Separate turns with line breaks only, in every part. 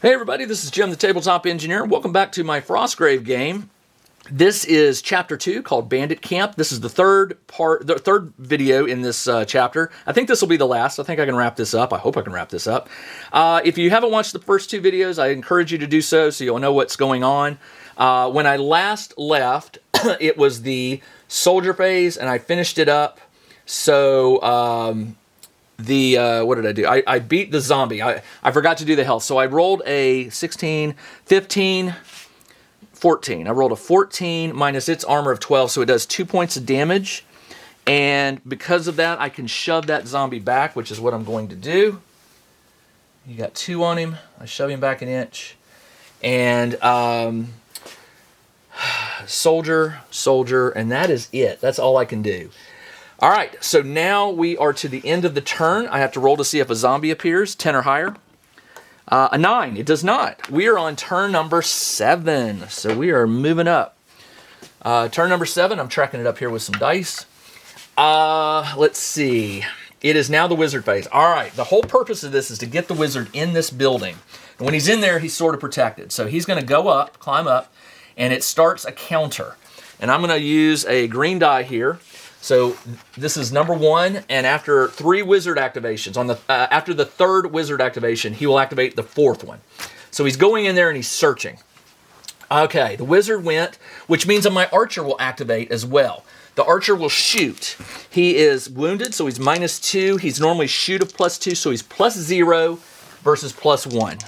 Hey everybody, this is Jim the Tabletop Engineer. Welcome back to my Frostgrave game. This is chapter 2 called Bandit Camp. This is the third video in this chapter. I think this will be the last. I think I can wrap this up. I hope I can wrap this up. If you haven't watched the first two videos, I encourage you to do so you'll know what's going on. When I last left, it was the soldier phase and I finished it up. So, what did I do? I beat the zombie. I forgot to do the health. So I rolled a 16, 15, 14. I rolled a 14 minus its armor of 12, so it does 2 points of damage. And because of that, I can shove that zombie back, which is what I'm going to do. You got 2 on him. I shove him back an inch. And soldier, and that is it. That's all I can do. All right, so now we are to the end of the turn. I have to roll to see if a zombie appears, 10 or higher. A 9, it does not. We are on turn number 7, so we are moving up. Turn number 7, I'm tracking it up here with some dice. Let's see. It is now the wizard phase. All right, the whole purpose of this is to get the wizard in this building. And when he's in there, he's sort of protected. So he's going to go up, climb up, and it starts a counter. And I'm going to use a green die here. So this is number 1, and after 3 wizard activations, after the 3rd wizard activation, he will activate the 4th one. So he's going in there and he's searching. Okay, the wizard went, which means that my archer will activate as well. The archer will shoot. He is wounded, so he's -2. He's normally shoot of +2, so he's +0 versus +1.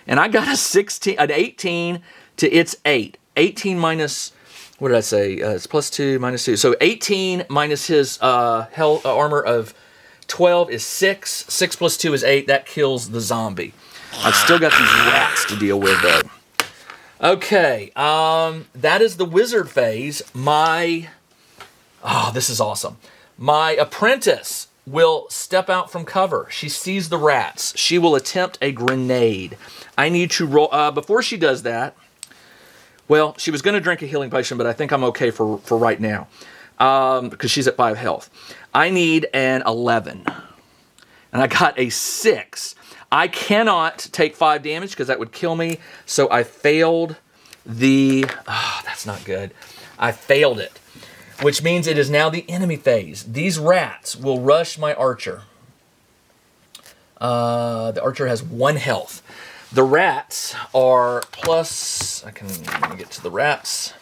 And I got an 18 to its 8. 18 minus... What did I say? It's +2, -2. So 18 minus his armor of 12 is 6. 6 plus 2 is 8. That kills the zombie. I've still got these rats to deal with, though. Okay, that is the wizard phase. This is awesome. My apprentice will step out from cover. She sees the rats. She will attempt a grenade. I need to roll... before she does that... Well, she was going to drink a healing potion, but I think I'm okay for right now. Because she's at 5 health. I need an 11. And I got a 6. I cannot take 5 damage because that would kill me. So I failed the... that's not good. I failed it. Which means it is now the enemy phase. These rats will rush my archer. The archer has 1 health. The rats are plus... let me get to the rats.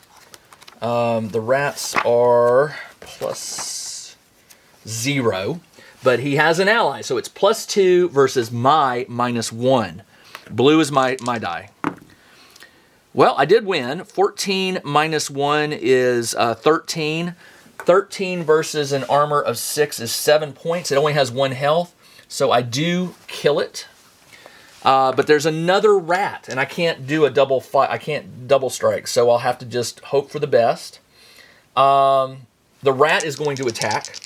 The rats are +0. But he has an ally, so it's +2 versus my -1. Blue is my die. Well, I did win. 14 minus 1 is 13. 13 versus an armor of 6 is 7 points. It only has 1 health, so I do kill it. But there's another rat, and I can't do a double fight. I can't double strike, so I'll have to just hope for the best. The rat is going to attack.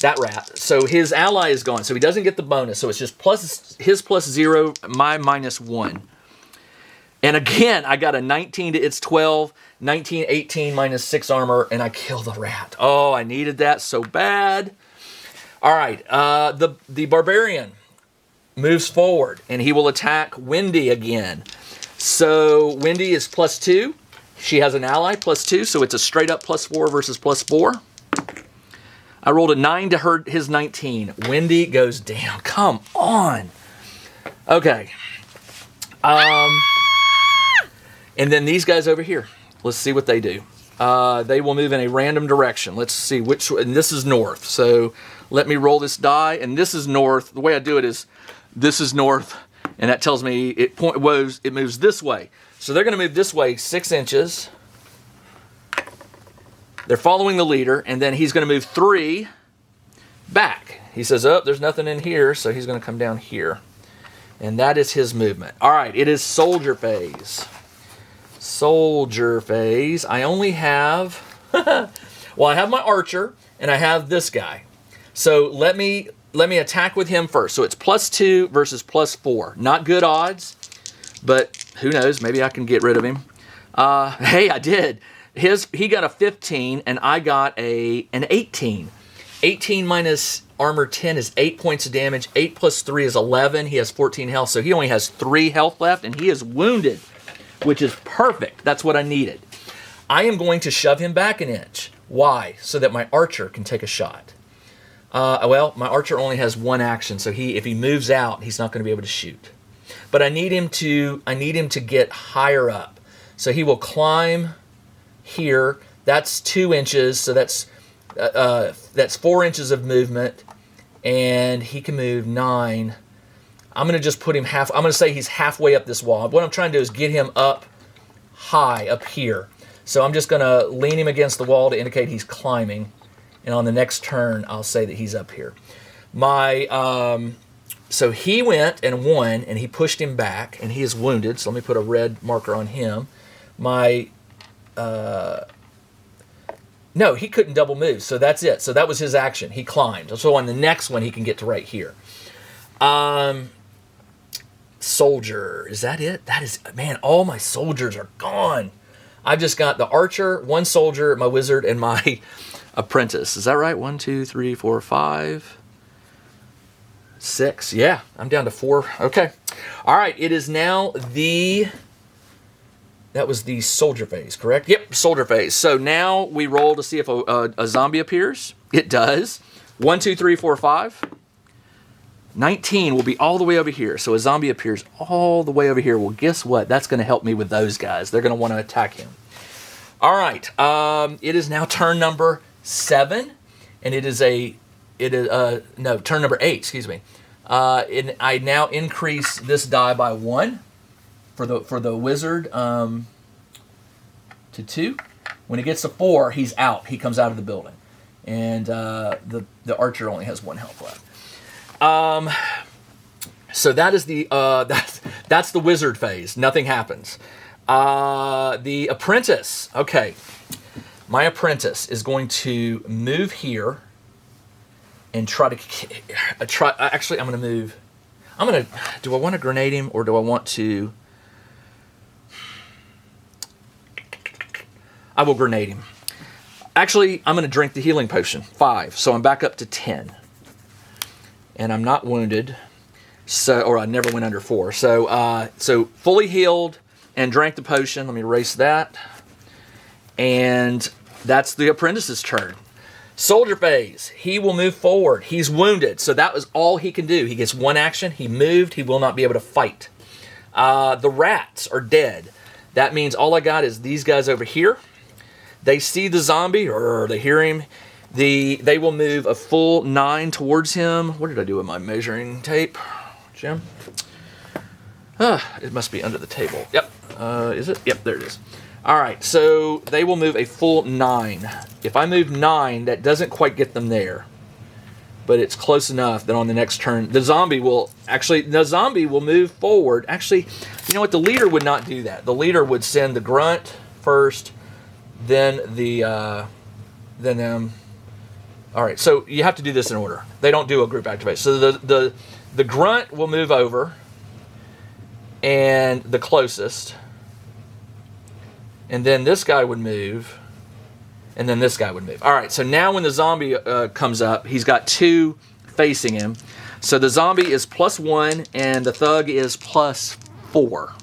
That rat. So his ally is gone, so he doesn't get the bonus. So it's just his +0, my -1. And again, I got a 19 to its 12, 19, 18 minus 6 armor, and I kill the rat. Oh, I needed that so bad. All right, the barbarian moves forward, and he will attack Wendy again. So Wendy is +2. She has an ally, +2, so it's a straight up +4 versus +4. I rolled a 9 to his 19. Wendy goes down. Come on. Okay. And then these guys over here. Let's see what they do. They will move in a random direction. Let's see which, and this is north. So let me roll this die, and this is north. The way I do it is this is north, and that tells me it moves this way. So they're going to move this way 6 inches. They're following the leader, and then he's going to move 3 back. He says, oh, there's nothing in here, so he's going to come down here. And that is his movement. All right, it is soldier phase. Soldier phase. I only have... well, I have my archer, and I have this guy. So let me attack with him first. So it's +2 versus +4. Not good odds, but who knows? Maybe I can get rid of him. Hey, I did. He got a 15, and I got an 18. 18 minus armor 10 is 8 points of damage. 8 plus 3 is 11. He has 14 health, so he only has 3 health left, and he is wounded, which is perfect. That's what I needed. I am going to shove him back an inch. Why? So that my archer can take a shot. Well, my archer only has 1 action, so if he moves out, he's not going to be able to shoot. But I need him to get higher up. So he will climb here. That's 2 inches, so that's 4 inches of movement, and he can move 9. I'm going to just put him I'm going to say he's halfway up this wall. What I'm trying to do is get him up high, up here. So I'm just going to lean him against the wall to indicate he's climbing, and on the next turn, I'll say that he's up here. So he went and won, and he pushed him back, and he is wounded. So let me put a red marker on him. No, he couldn't double move, so that's it. So that was his action. He climbed. So on the next one, he can get to right here. Soldier, is that it? That is, man, all my soldiers are gone. I've just got the archer, 1 soldier, my wizard, and my apprentice. Is that right? 1, 2, 3, 4, 5, 6. Yeah, I'm down to 4. Okay. All right, it is now that was the soldier phase, correct? Yep, soldier phase. So now we roll to see if a zombie appears. It does. 1, 2, 3, 4, 5. 19 will be all the way over here. So a zombie appears all the way over here. Well, guess what? That's going to help me with those guys. They're going to want to attack him. All right. It is now turn number 7, and turn number 8. Excuse me. And I now increase this die by 1 for the wizard to 2. When it gets to 4, he's out. He comes out of the building, and the archer only has 1 health left. So that is that's the wizard phase. Nothing happens. The apprentice. Okay, my apprentice is going to move here and try to Actually, I'm going to move. Do I want to grenade him, or do I want to? I will grenade him. Actually, I'm going to drink the healing potion. 5. So I'm back up to 10. And I'm not wounded, or I never went under 4. So fully healed and drank the potion. Let me erase that. And that's the apprentice's turn. Soldier phase. He will move forward. He's wounded, so that was all he can do. He gets 1 action. He moved. He will not be able to fight. The rats are dead. That means all I got is these guys over here. They see the zombie, or they hear him. They will move a full 9 towards him. What did I do with my measuring tape, Jim? It must be under the table. Yep. Is it? Yep, there it is. All right, so they will move a full 9. If I move 9, that doesn't quite get them there, but it's close enough that on the next turn, the zombie will move forward. Actually, you know what? The leader would not do that. The leader would send the grunt first, then them. All right, so you have to do this in order. They don't do a group activation. So the grunt will move over, and the closest, and then this guy would move, and then this guy would move. All right, so now when the zombie comes up, he's got 2 facing him. So the zombie is +1, and the thug is +4.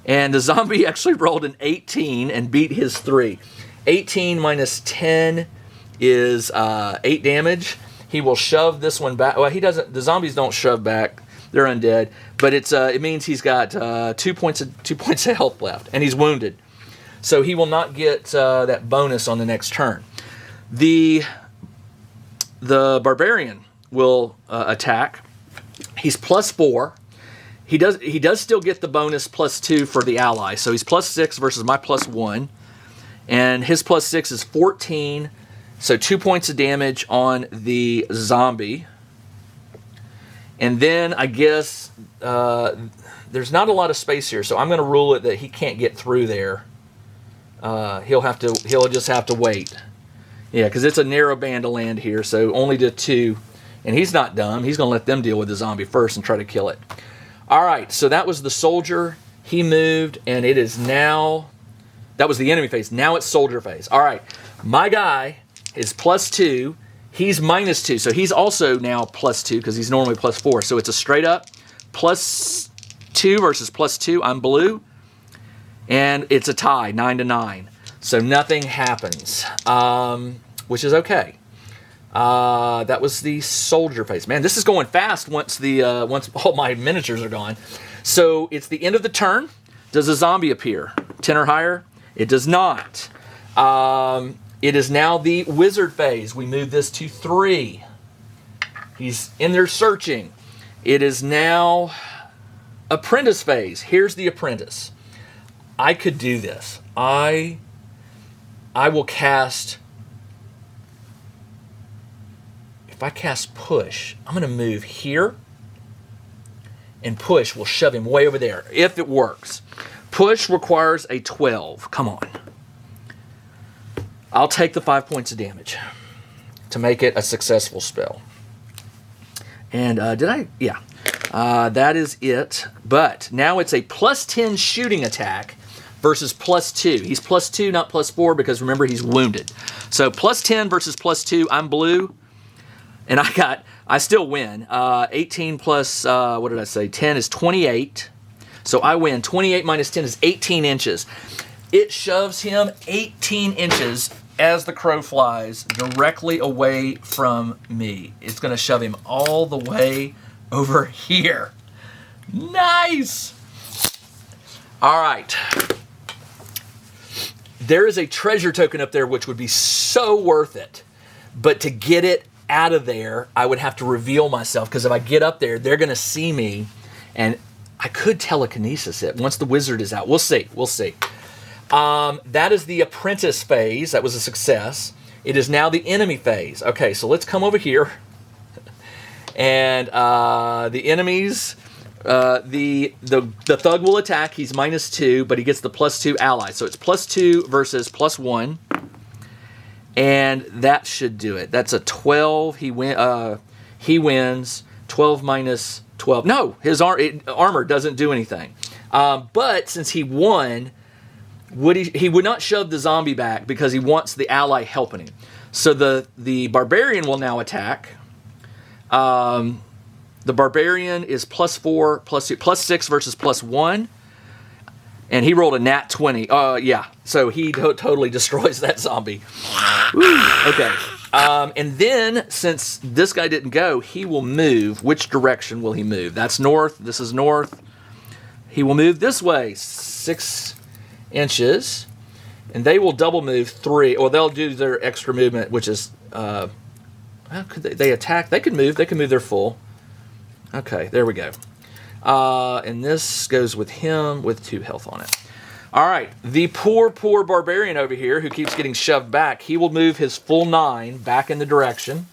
And the zombie actually rolled an 18 and beat his 3. 18 minus 10 is 8 damage. He will shove this one back. Well, he doesn't. The zombies don't shove back. They're undead. But it means he's got 2 points of health left, and he's wounded. So he will not get that bonus on the next turn. The barbarian will attack. He's +4. He does still get the bonus +2 for the ally. So he's +6 versus my +1. And his +6 is 14. So 2 points of damage on the zombie. And then I guess there's not a lot of space here, so I'm going to rule it that he can't get through there. He'll just have to wait. Yeah, because it's a narrow band of land here, so only to 2. And he's not dumb. He's going to let them deal with the zombie first and try to kill it. All right, so that was the soldier. He moved, and it is now... That was the enemy phase. Now it's soldier phase. All right, my guy is +2. He's -2, so he's also now +2 because he's normally +4. So it's a straight up +2 versus +2. I'm blue, and it's a tie, 9-9. So nothing happens, which is okay. That was the soldier phase. Man, this is going fast once once all my miniatures are gone. So it's the end of the turn. Does a zombie appear? 10 or higher? It does not. It is now the wizard phase. We move this to 3. He's in there searching. It is now apprentice phase. Here's the apprentice. I could do this. I will cast... If I cast push, I'm going to move here, and push will shove him way over there, if it works. Push requires a 12. Come on. I'll take the 5 points of damage to make it a successful spell. And did I? Yeah. That is it. But now it's a +10 shooting attack versus +2. He's +2, not +4, because remember, he's wounded. So +10 versus +2. I'm blue. And I still win. 18 plus, what did I say? 10 is 28. So I win. 28 minus 10 is 18 inches. It shoves him 18 inches as the crow flies directly away from me. It's going to shove him all the way over here. Nice! All right. There is a treasure token up there which would be so worth it. But to get it out of there, I would have to reveal myself, because if I get up there, they're going to see me, and I could telekinesis it once the wizard is out. We'll see. We'll see. That is the apprentice phase. That was a success. It is now the enemy phase. Okay, so let's come over here. And the enemies, the thug will attack. He's -2, but he gets the +2 ally. So it's +2 versus +1. And that should do it. That's a 12. He wins. 12 minus 12. No, his armor doesn't do anything. But since he won, he would not shove the zombie back because he wants the ally helping him. So the barbarian will now attack. The barbarian is +4, +2, +6 versus +1. And he rolled a nat 20. Yeah. So he totally destroys that zombie. Woo. Okay. And then, since this guy didn't go, he will move. Which direction will he move? That's north. This is north. He will move this way, 6 inches. And they will double move 3. Or they'll do their extra movement, which is... well, could they attack? They could move. They can move their full. Okay. There we go. And this goes with him with 2 health on it. All right, the poor barbarian over here who keeps getting shoved back, he will move his full 9 back in the direction.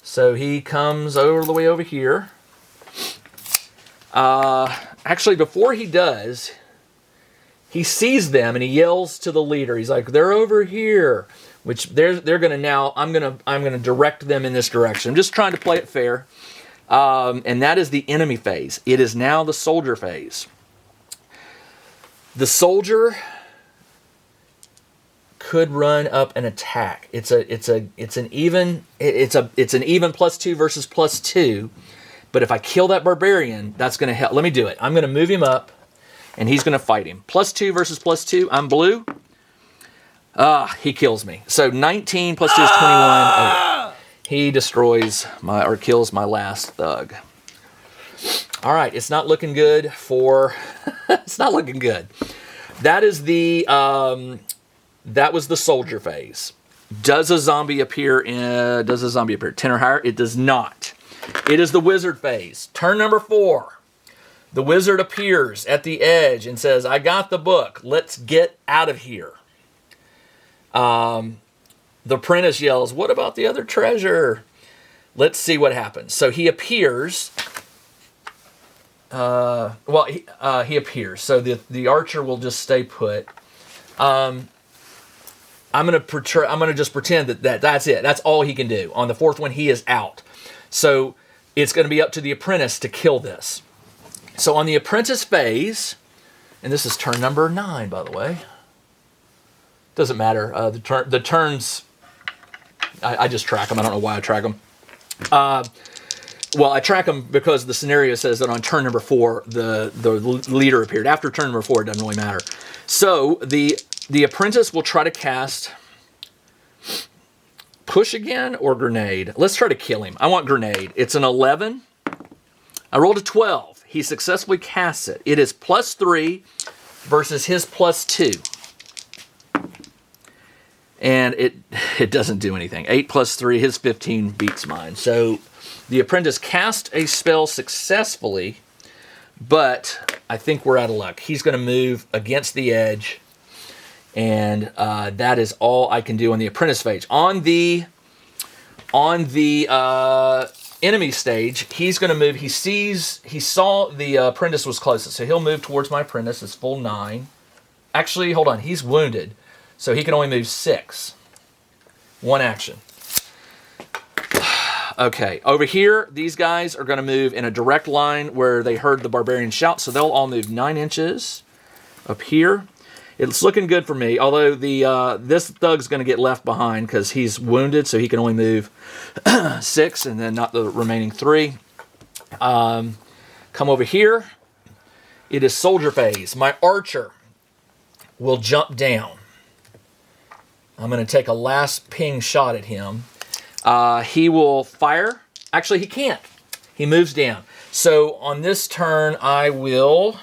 So he comes all the way over here. Actually, before he does, he sees them and he yells to the leader. He's like, "They're over here," which they're going to now. I'm going to direct them in this direction. I'm just trying to play it fair. And that is the enemy phase. It is now the soldier phase. The soldier could run up and attack. It's an even +2 versus +2. But if I kill that barbarian, that's going to help. Let me do it. I'm going to move him up, and he's going to fight him. +2 versus +2. I'm blue. He kills me. So 19 +2 is 21. Oh, he destroys kills my last thug. All right, it's not looking good for. It's not looking good. That is that was the soldier phase. Does a zombie appear 10 or higher? It does not. It is the wizard phase. Turn number 4. The wizard appears at the edge and says, "I got the book. Let's get out of here." The apprentice yells, "What about the other treasure?" Let's see what happens. So he appears. He appears. So the archer will just stay put. I'm gonna just pretend that's it. That's all he can do. On the 4th one, he is out. So it's going to be up to the apprentice to kill this. So on the apprentice phase, and this is turn number 9, by the way. Doesn't matter. The turns I just track them. I don't know why I track them. Well, I track them because the scenario says that on turn number 4, the leader appeared. After turn number 4, it doesn't really matter. So the apprentice will try to cast push again or grenade. Let's try to kill him. I want grenade. It's an 11. I rolled a 12. He successfully casts it. It is +3 versus his +2. And it doesn't do anything. 8 + 3, his 15 beats mine. So the apprentice cast a spell successfully, but I think we're out of luck. He's going to move against the edge, and that is all I can do on the apprentice phase. On the enemy stage, he's going to move. He saw the apprentice was closest, so he'll move towards my apprentice. It's full 9. Actually, hold on. He's wounded, so he can only move 6. 1 action. Okay, over here, these guys are going to move in a direct line where they heard the barbarian shout, so they'll all move 9 inches up here. It's looking good for me, although this thug's going to get left behind because he's wounded, so he can only move 6, and then not the remaining 3. Come over here. It is soldier phase. My archer will jump down. I'm going to take a last ping shot at him. He will fire. Actually, he can't. He moves down. So on this turn, I will...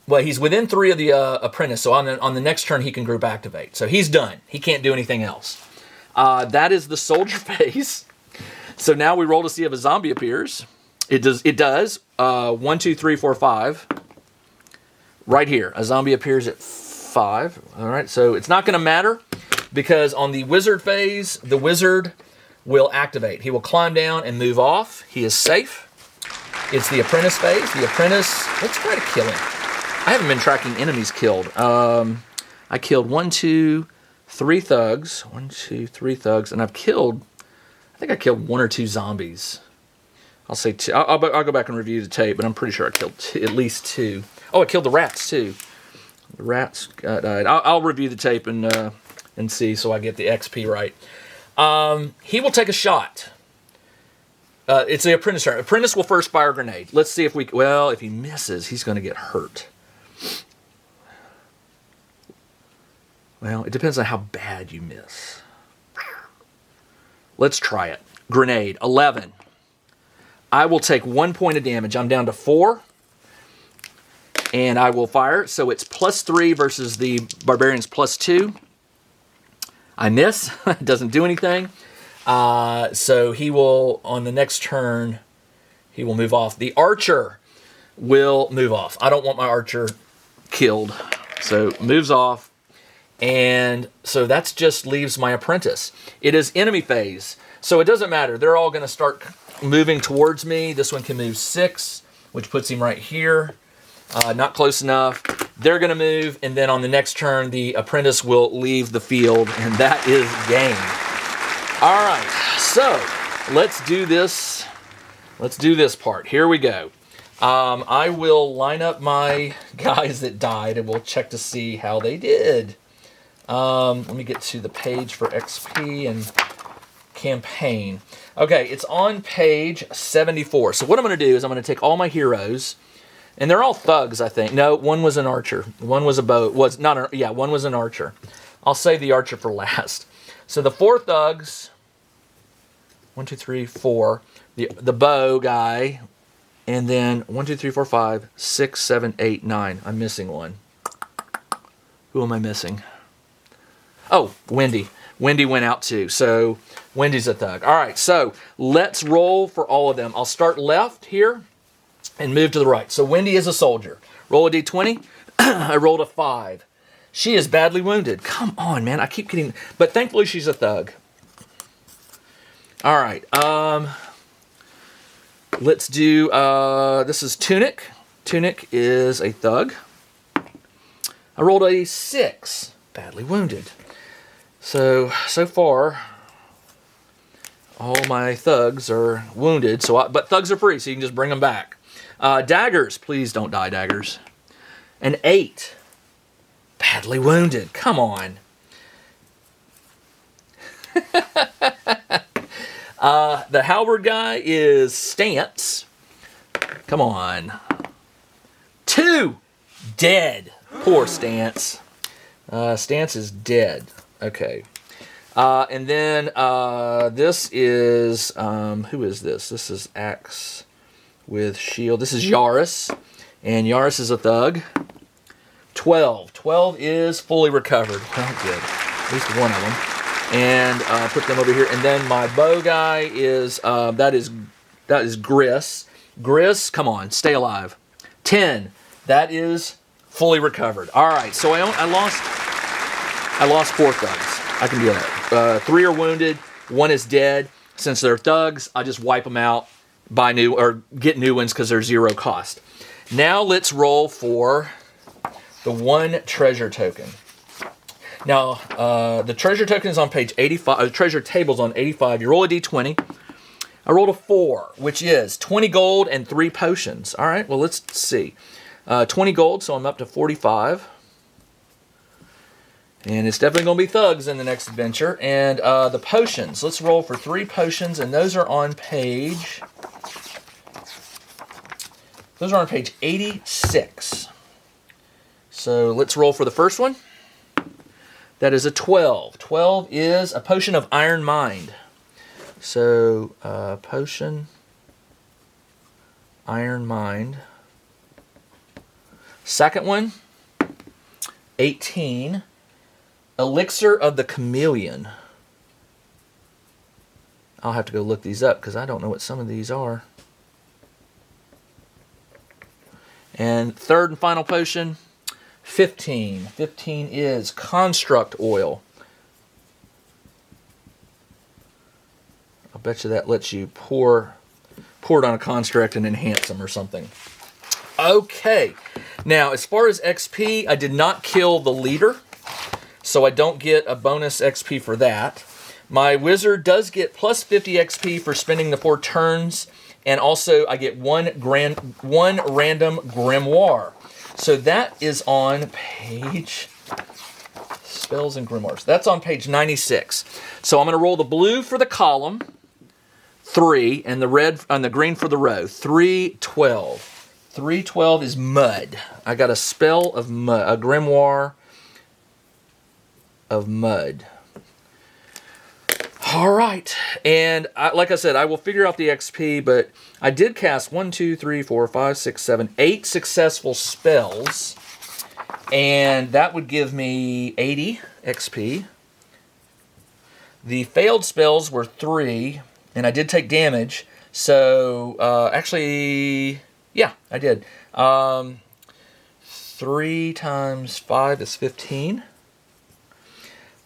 Well, he's within 3 of the apprentice, so on the next turn, he can group activate. So he's done. He can't do anything else. That is the soldier phase. So now we roll to see if a zombie appears. It does. 1, 2, 3, 4, 5. Right here. A zombie appears at 5. All right, so it's not going to matter because on the wizard phase, the wizard will activate. He will climb down and move off. He is safe. It's the apprentice phase. The apprentice, let's try to kill him. I haven't been tracking enemies killed. I killed 1, 2, 3 thugs. 1, 2, 3 thugs. And I think I killed 1 or 2 zombies. I'll say 2. I'll go back and review the tape, but I'm pretty sure I killed at least 2. Oh, I killed the rats too. The rats died. I'll review the tape and see so I get the XP right. He will take a shot. It's the apprentice turn. Apprentice will first fire a grenade. Let's see if if he misses, he's going to get hurt. Well, it depends on how bad you miss. Let's try it. Grenade, 11. I will take 1 point of damage. I'm down to 4. And I will fire. So it's +3 versus the barbarian's +2. I miss. It doesn't do anything. So he will, on the next turn, he will move off. The archer will move off. I don't want my archer killed. So moves off. And so that just leaves my apprentice. It is enemy phase. So it doesn't matter. They're all going to start moving towards me. This one can move 6, which puts him right here. Not close enough. They're going to move. And then on the next turn, the apprentice will leave the field. And that is game. All right. So let's do this. Let's do this part. Here we go. I will line up my guys that died and we'll check to see how they did. Let me get to the page for XP and campaign. Okay, it's on page 74. So what I'm going to do is I'm going to take all my heroes, and they're all thugs, I think. No, one was an archer. One was a bow. One was an archer. I'll save the archer for last. So the 4 thugs, 1, 2, 3, 4. The bow guy, and then 1, 2, 3, 4, 5, 6, 7, 8, 9. I'm missing one. Who am I missing? Oh, Wendy. Wendy went out too. So Wendy's a thug. All right, so let's roll for all of them. I'll start left here and move to the right. So Wendy is a soldier. Roll a d20. I rolled a 5. She is badly wounded. Come on, man. I keep getting... But thankfully, she's a thug. All right. Let's do... this is Tunic. Tunic is a thug. I rolled a 6. Badly wounded. So far, all my thugs are wounded. But thugs are free, so you can just bring them back. Daggers. Please don't die, daggers. An 8. Badly wounded. Come on. The halberd guy is Stance. Come on. 2 dead. Poor Stance. Stance is dead. Okay. And then this is, who is this? This is Axe with Shield. This is Yaris. And Yaris is a thug. 12. 12 is fully recovered. Oh, good. At least one of them. And put them over here. And then my bow guy is, that is Gris. Gris, come on, stay alive. 10. That is fully recovered. All right, so I lost 4 thugs. I can do that. 3 are wounded. 1 is dead. Since they're thugs, I just wipe them out, buy new, or get new ones because they're 0 cost. Now let's roll for the 1 treasure token. Now, the treasure token is on page 85. The treasure table's on 85. You roll a d20. I rolled a 4, which is 20 gold and 3 potions. All right, well, let's see. 20 gold, so I'm up to 45. And it's definitely going to be thugs in the next adventure. And the potions. Let's roll for 3 potions, and those are on page... Those are on page 86. So let's roll for the first one. That is a 12. 12 is a potion of Iron Mind. So, potion, Iron Mind. Second one, 18. Elixir of the Chameleon. I'll have to go look these up because I don't know what some of these are. And third and final potion, 15. 15 is Construct Oil. I bet you that lets you pour it on a construct and enhance them or something. Okay. Now, as far as XP, I did not kill the leader, so I don't get a bonus XP for that. My wizard does get plus 50 XP for spending the 4 turns, and also I get one random grimoire. So that is on page... Spells and grimoires. That's on page 96. So I'm going to roll the blue for the column, 3, and the red and the green for the row. 312. 312 is mud. I got a spell of mud, a grimoire of mud. All right, and like I said, I will figure out the XP, but I did cast 1, 2, 3, 4, 5, 6, 7, 8 successful spells, and that would give me 80 XP. The failed spells were 3, and I did take damage, so actually, yeah, I did. 3 times 5 is 15.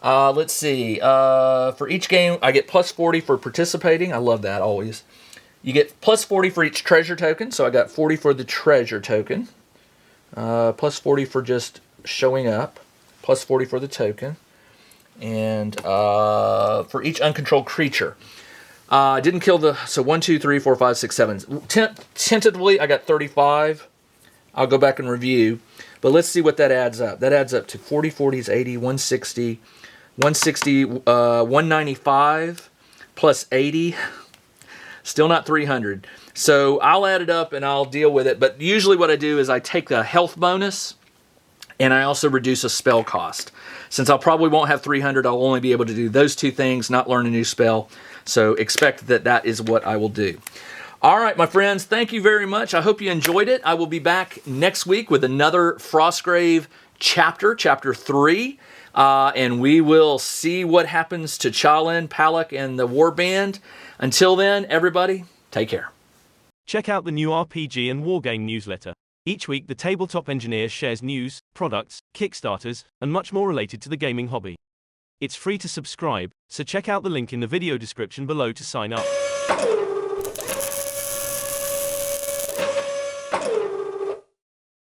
Let's see. For each game, I get plus 40 for participating. I love that always. You get plus 40 for each treasure token, so I got 40 for the treasure token. Plus 40 for just showing up. Plus 40 for the token. And for each uncontrolled creature. I didn't kill the... So 1, 2, 3, 4, 5, 6, 7. Tentatively, I got 35. I'll go back and review. But let's see what that adds up. That adds up to 40, 40s, 80, 160... 160, 195 plus 80, still not 300. So I'll add it up and I'll deal with it. But usually what I do is I take the health bonus and I also reduce a spell cost. Since I probably won't have 300, I'll only be able to do those 2 things, not learn a new spell. So expect that that is what I will do. All right, my friends, thank you very much. I hope you enjoyed it. I will be back next week with another Frostgrave chapter 3. And we will see what happens to Chalin, Palak, and the Warband. Until then, everybody, take care.
Check out the new RPG and Wargame newsletter. Each week, the Tabletop Engineer shares news, products, Kickstarters, and much more related to the gaming hobby. It's free to subscribe, so check out the link in the video description below to sign up.